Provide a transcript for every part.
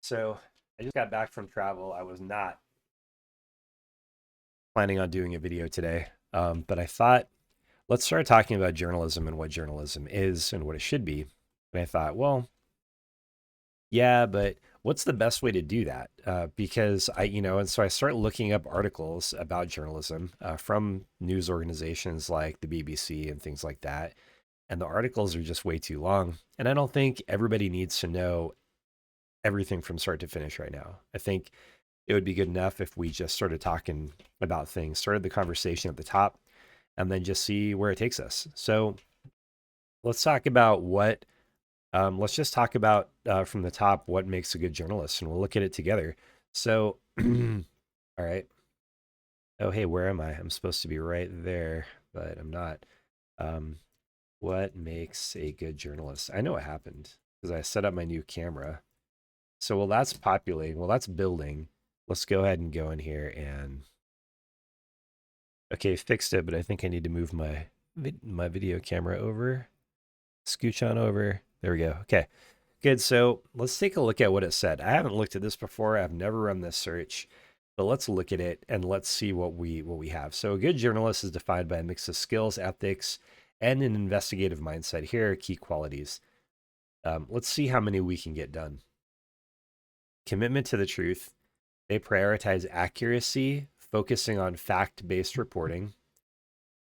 So I just got back from travel. I was not planning on doing a video today, but I thought let's start talking about journalism and what journalism is and what it should be. And I thought, well, yeah, but what's the best way to do that? Because and so I start looking up articles about journalism from news organizations like the BBC and things like that. And the articles are just way too long. And I don't think everybody needs to know everything from start to finish right now. I think it would be good enough if we just started talking about things, started the conversation at the top, and then just see where it takes us. So let's talk about let's just talk about from the top what makes a good journalist, and we'll look at it together. So, all right. Oh, hey, where am I? I'm supposed to be right there, but I'm not. Um, what makes a good journalist? I know what happened because I set up my new camera. So, while that's populating, while that's building, let's go ahead and go in here and okay, fixed it, but I think I need to move my video camera over. Scooch on over. There we go. Okay, good. So let's take a look at what it said. I haven't looked at this before. I've never run this search, but let's look at it and let's see what we have. So a good journalist is defined by a mix of skills, ethics, and an investigative mindset. Here are key qualities. Let's see how many we can get done. Commitment to the truth. They prioritize accuracy, focusing on fact-based reporting.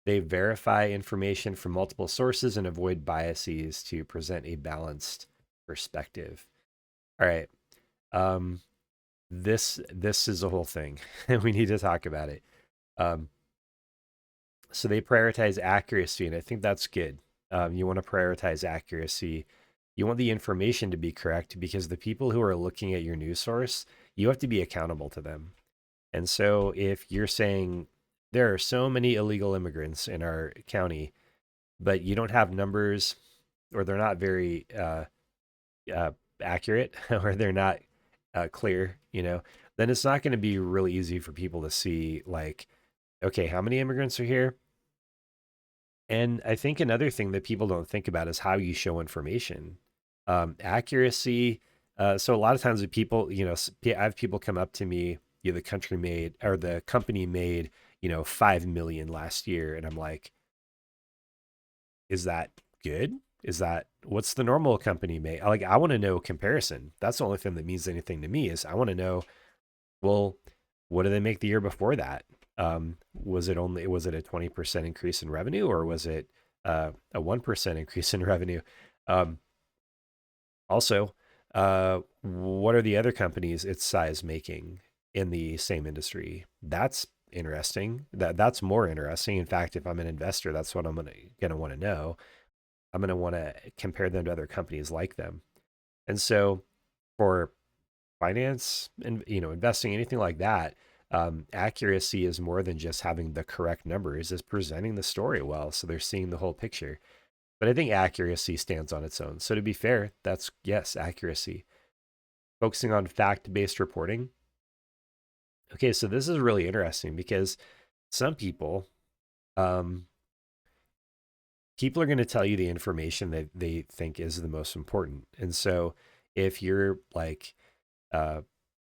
They verify information from multiple sources and avoid biases to present a balanced perspective. All right. Um, this is a whole thing. We need to talk about it. Um, so they prioritize accuracy, and I think that's good. You want to prioritize accuracy. You want the information to be correct because the people who are looking at your news source, you have to be accountable to them. And so if you're saying there are so many illegal immigrants in our county, but you don't have numbers or they're not very uh, accurate or they're not clear, then it's not going to be really easy for people to see, like, okay, how many immigrants are here? And I think another thing that people don't think about is how you show information. Accuracy. So a lot of times, people, I have people come up to me, the country made or the company made, 5 million last year. And I'm like, is that good? Is that what's the normal company make? Like, I want to know comparison. That's the only thing that means anything to me is I want to know, well, what did they make the year before that? Was it a 20% increase in revenue or was it a 1% increase in revenue? Um, also, what are the other companies its size making in the same industry? That's interesting. That's more interesting. In fact, if I'm an investor, that's what I'm gonna want to know. I'm going to want to compare them to other companies like them. And so for finance and investing, anything like that, accuracy is more than just having the correct numbers, is presenting the story well. So they're seeing the whole picture. But I think accuracy stands on its own. So to be fair, that's yes, accuracy. Focusing on fact-based reporting. Okay, so this is really interesting because some um, people are going to tell you the information that they think is the most important. And so if you're like, uh,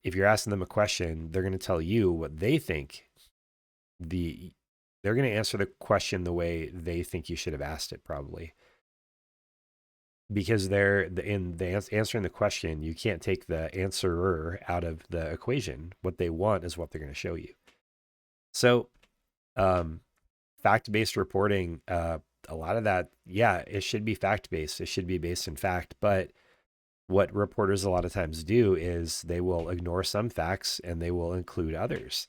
if you're asking them a question, they're going to tell you what they think the they're going to answer the question the way they think you should have asked it probably because answering the question you can't take the answerer out of the equation. What they want is what they're going to show you. So um, fact-based reporting, a lot of that, yeah, it should be fact-based, it should be based in fact, but what reporters a lot of times do is they will ignore some facts and they will include others.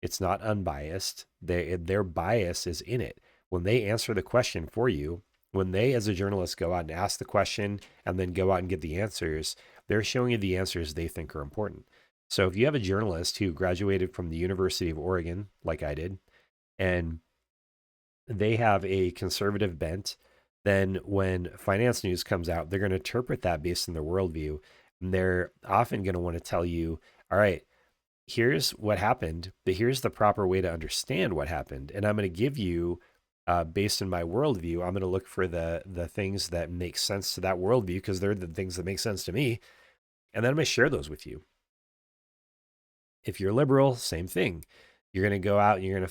It's not unbiased. Their bias is in it. When they answer the question for you, when they as a journalist go out and ask the question and then go out and get the answers, they're showing you the answers they think are important. So if you have a journalist who graduated from the University of Oregon, like I did, and they have a conservative bent, then when finance news comes out, they're going to interpret that based on their worldview. And they're often going to want to tell you, all right, here's what happened, but here's the proper way to understand what happened. And I'm going to give you, based on my worldview, I'm going to look for the things that make sense to that worldview because they're the things that make sense to me. And then I'm going to share those with you. If you're liberal, same thing. You're going to go out and you're going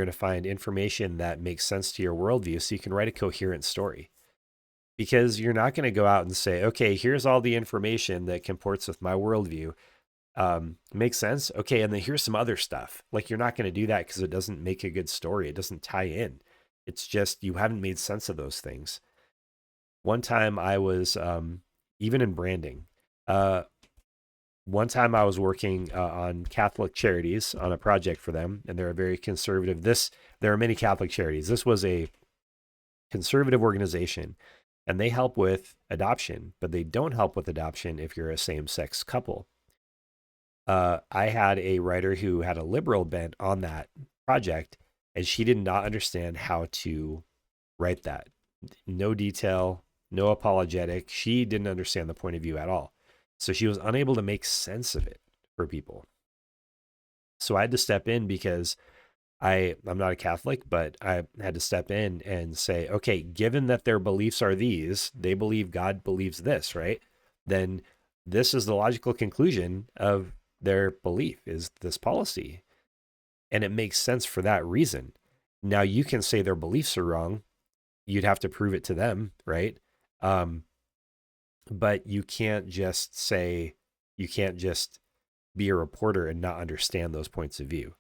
to find information that makes sense to your worldview, so you can write a coherent story. Because you're not going to go out and say, okay, here's all the information that comports with my worldview. Makes sense. Okay, and then here's some other stuff. Like, you're not going to do that because it doesn't make a good story. It doesn't tie in. It's just you haven't made sense of those things. One time I was even in branding. Uh, One time I was working on Catholic charities on a project for them, and they're a very conservative. There are many Catholic charities. This was a conservative organization, and they help with adoption, but they don't help with adoption if you're a same-sex couple. I had a writer who had a liberal bent on that project, and she did not understand how to write that. No detail, no apologetic. She didn't understand the point of view at all. So she was unable to make sense of it for people. So I had to step in because I'm not a Catholic, but I had to step in and say, okay, given that their beliefs are these, they believe God believes this, right? Then this is the logical conclusion of their belief is this policy. And it makes sense for that reason. Now you can say their beliefs are wrong. You'd have to prove it to them, right? Um, but you can't just be a reporter and not understand those points of view,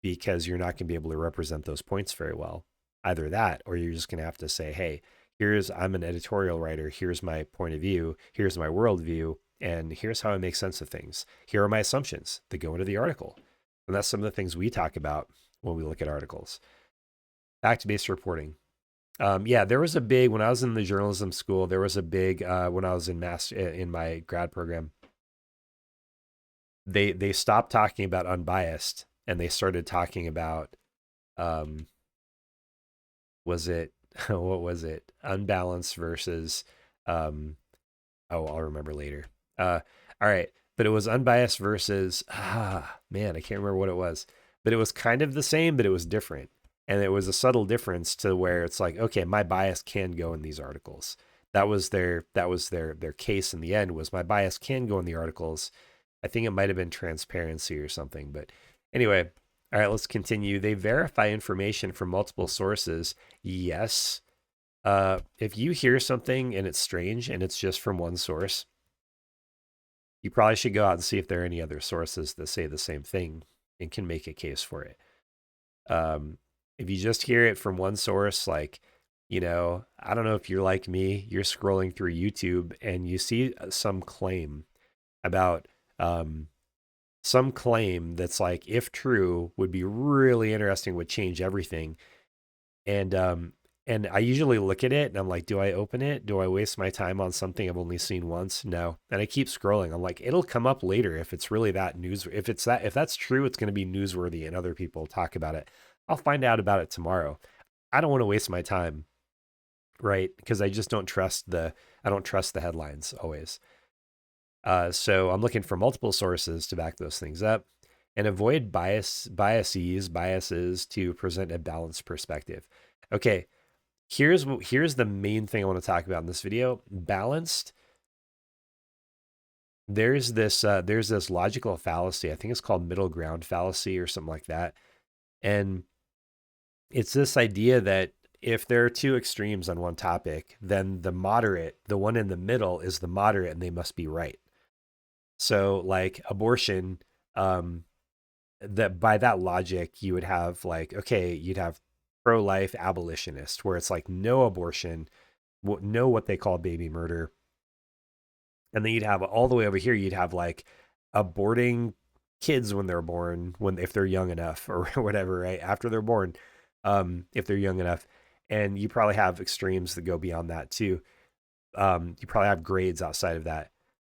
because you're not going to be able to represent those points very well. Either that, or you're just going to have to say, hey, I'm an editorial writer. Here's my point of view. Here's my worldview. And here's how I make sense of things. Here are my assumptions that go into the article. And that's some of the things we talk about when we look at articles. Fact-based reporting. Yeah, there was a big, when I was in the journalism school, there was a big, when I was in my grad program, they stopped talking about unbiased and they started talking about, um, was it, what was it? Unbalanced versus, um, oh, I'll remember later. All right. But it was unbiased versus, man, I can't remember what it was, but it was kind of the same, but it was different. And it was a subtle difference to where it's like, okay, my bias can go in these articles. That was their case in the end, was my bias can go in the articles. I think it might have been transparency or something, but anyway, all right, let's continue. They verify information from multiple sources. Yes. If you hear something and it's strange and it's just from one source, you probably should go out and see if there are any other sources that say the same thing and can make a case for it. If you just hear it from one source, like, I don't know if you're like me, you're scrolling through YouTube and you see some claim about some claim that's like, if true, would be really interesting, would change everything. And I usually look at it and I'm like, do I open it? Do I waste my time on something I've only seen once? No. And I keep scrolling. I'm like, it'll come up later if it's really that news. If that's true, it's going to be newsworthy and other people talk about it. I'll find out about it tomorrow. I don't want to waste my time, right? Because I just I don't trust the headlines always. So I'm looking for multiple sources to back those things up, and avoid biases to present a balanced perspective. Okay, here's the main thing I want to talk about in this video. Balanced. There's this logical fallacy. I think it's called middle ground fallacy or something like that. And it's this idea that if there are two extremes on one topic, then the one in the middle is the moderate and they must be right. So like abortion, that by that logic, you would have like, okay, you'd have pro-life abolitionist where it's like no abortion, no what they call baby murder. And then you'd have all the way over here, you'd have like aborting kids when they're born, if they're young enough or whatever, right? After they're born, if they're young enough. And you probably have extremes that go beyond that too. You probably have grades outside of that.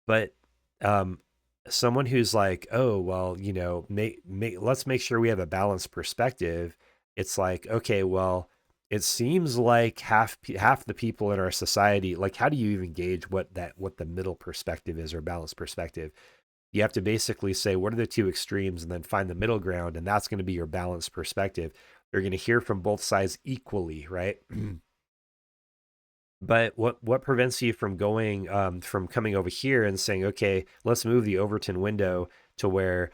But um, someone who's like, oh, well, let's make sure we have a balanced perspective. It's like, okay, well, it seems like half the people in our society, like, how do you even gauge what the middle perspective is or balanced perspective? You have to basically say, what are the two extremes, and then find the middle ground, and that's going to be your balanced perspective. You're going to hear from both sides equally, right? But what prevents you from going from coming over here and saying, okay, let's move the Overton window to where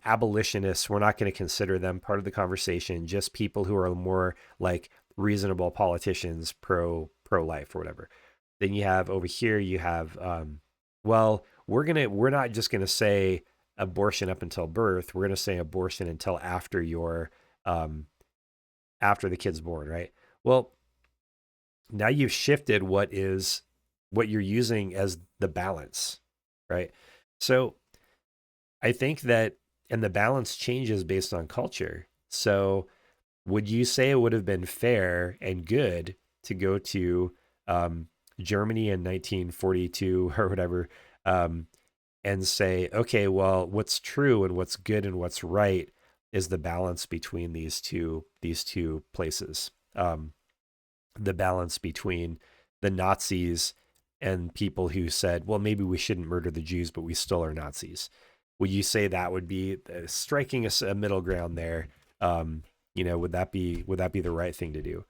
abolitionists, we're not going to consider them part of the conversation, just people who are more like reasonable politicians, pro life or whatever. Then you have over here, you have well, we're not just gonna say abortion up until birth. We're gonna say abortion until after your um, after the kid's born, right? Well, now you've shifted what you're using as the balance, right? So I think that, and the balance changes based on culture. So would you say it would have been fair and good to go to um, Germany in 1942 or whatever, um, and say, okay, well, what's true and what's good and what's right is the balance between these two places. The balance between the Nazis and people who said, well, maybe we shouldn't murder the Jews, but we still are Nazis. Would you say that would be striking a middle ground there? Um, would that be the right thing to do?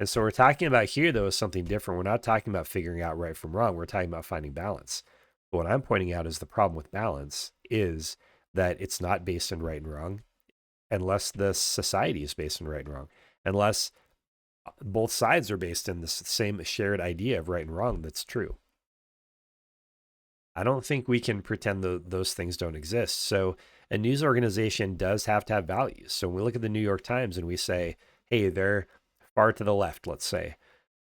And so we're talking about here though is something different. We're not talking about figuring out right from wrong. We're talking about finding balance. But what I'm pointing out is the problem with balance is that it's not based in right and wrong unless the society is based in right and wrong, unless both sides are based in the same shared idea of right and wrong that's true. I don't think we can pretend those things don't exist. So a news organization does have to have values. So when we look at the New York Times and we say, hey, they're far to the left, let's say,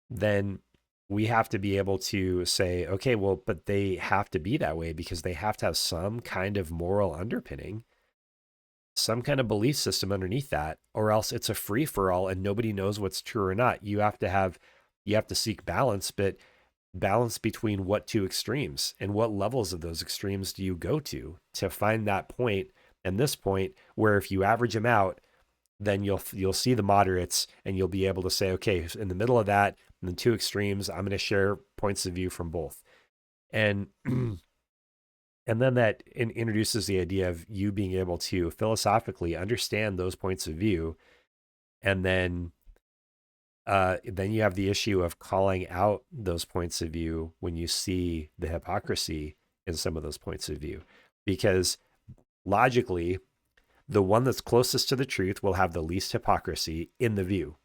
then we have to be able to say, okay, well, but they have to be that way because they have to have some kind of moral underpinning, some kind of belief system underneath that, or else it's a free for all and nobody knows what's true or not. You have to seek balance, but balance between what two extremes and what levels of those extremes do you go to find that point and this point where if you average them out, then you'll see the moderates and you'll be able to say, okay, in the middle of that, in the two extremes, I'm going to share points of view from both. And and then that introduces the idea of you being able to philosophically understand those points of view, and then you have the issue of calling out those points of view when you see the hypocrisy in some of those points of view, because logically, the one that's closest to the truth will have the least hypocrisy in the view.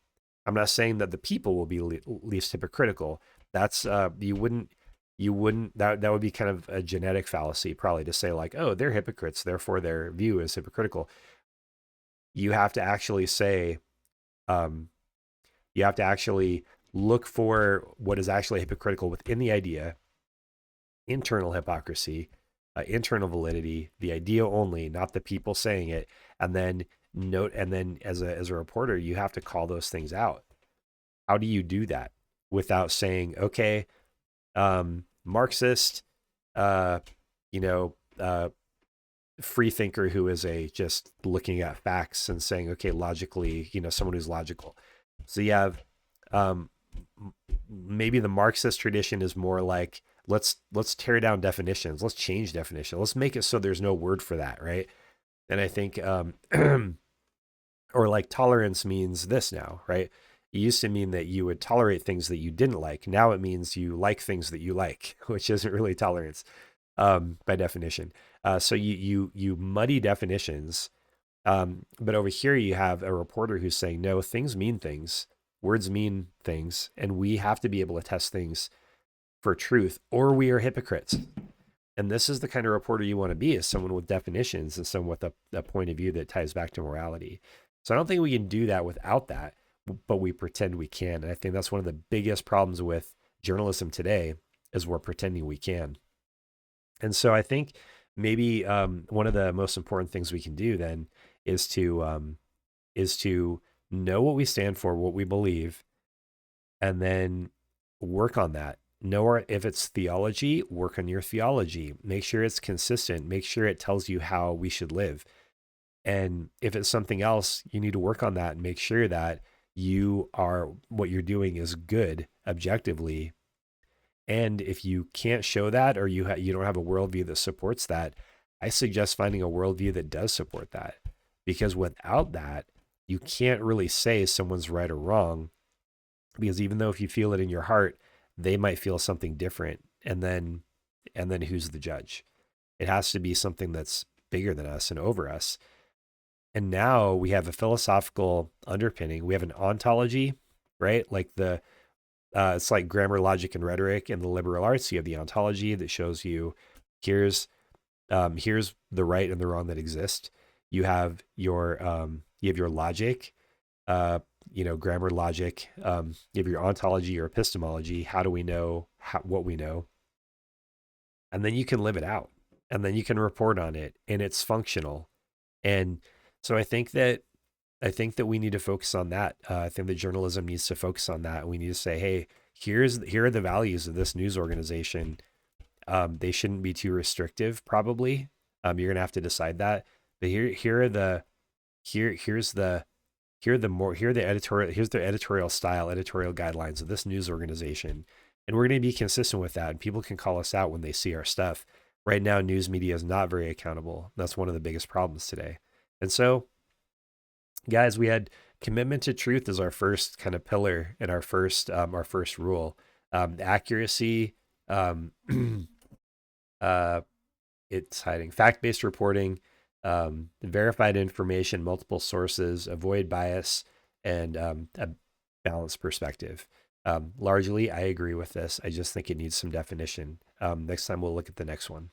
I'm not saying that the people will be least hypocritical. That's you wouldn't that would be kind of a genetic fallacy probably to say like, oh, they're hypocrites, therefore their view is hypocritical. You have to actually say, um, you have to actually look for what is actually hypocritical within the idea, internal hypocrisy, internal validity, the idea only, not the people saying it, and then note, and then as a reporter, you have to call those things out. How do you do that without saying, okay, Marxist, uh, you know, free thinker who is a just looking at facts and saying, okay, logically, someone who's logical. So you have um, maybe the Marxist tradition is more like let's tear down definitions, let's change definition, let's make it so there's no word for that, right? And I think or like tolerance means this now, right? It used to mean that you would tolerate things that you didn't like. Now it means you like things that you like, which isn't really tolerance by definition. So you muddy definitions. But over here you have a reporter who's saying, no, things mean things, words mean things, and we have to be able to test things for truth, or we are hypocrites. And this is the kind of reporter you want to be, is someone with definitions and someone with a point of view that ties back to morality. So I don't think we can do that without that, but we pretend we can. And I think that's one of the biggest problems with journalism today is we're pretending we can. And so I think maybe one of the most important things we can do then is to know what we stand for, what we believe, and then work on that. If it's theology, work on your theology. Make sure it's consistent. Make sure it tells you how we should live. And if it's something else, you need to work on that and make sure that what you're doing is good objectively. And if you can't show that, or you don't have a worldview that supports that, I suggest finding a worldview that does support that. Because without that, you can't really say someone's right or wrong. Because even though if you feel it in your heart they might feel something different, and then who's the judge? It has to be something that's bigger than us and over us. And now we have a philosophical underpinning. We have an ontology, right? Like it's like grammar, logic, and rhetoric in the liberal arts. You have the ontology that shows you here's here's the right and the wrong that exist. You have your logic, grammar, logic. You have your ontology or epistemology. How do we know what we know? And then you can live it out, and then you can report on it, and it's functional. And so I think that we need to focus on that. I think that journalism needs to focus on that. We need to say, hey, here are the values of this news organization. They shouldn't be too restrictive, probably. You're gonna have to decide that. But here's the here's the editorial style, editorial guidelines of this news organization, and we're going to be consistent with that. And people can call us out when they see our stuff. Right now, news media is not very accountable. That's one of the biggest problems today. And so, guys, we had commitment to truth as our first kind of pillar and our first rule. Accuracy. Um, uh, it's hiding fact-based reporting, verified information, multiple sources, avoid bias, and a balanced perspective. Largely, I agree with this. I just think it needs some definition. Next time, we'll look at the next one.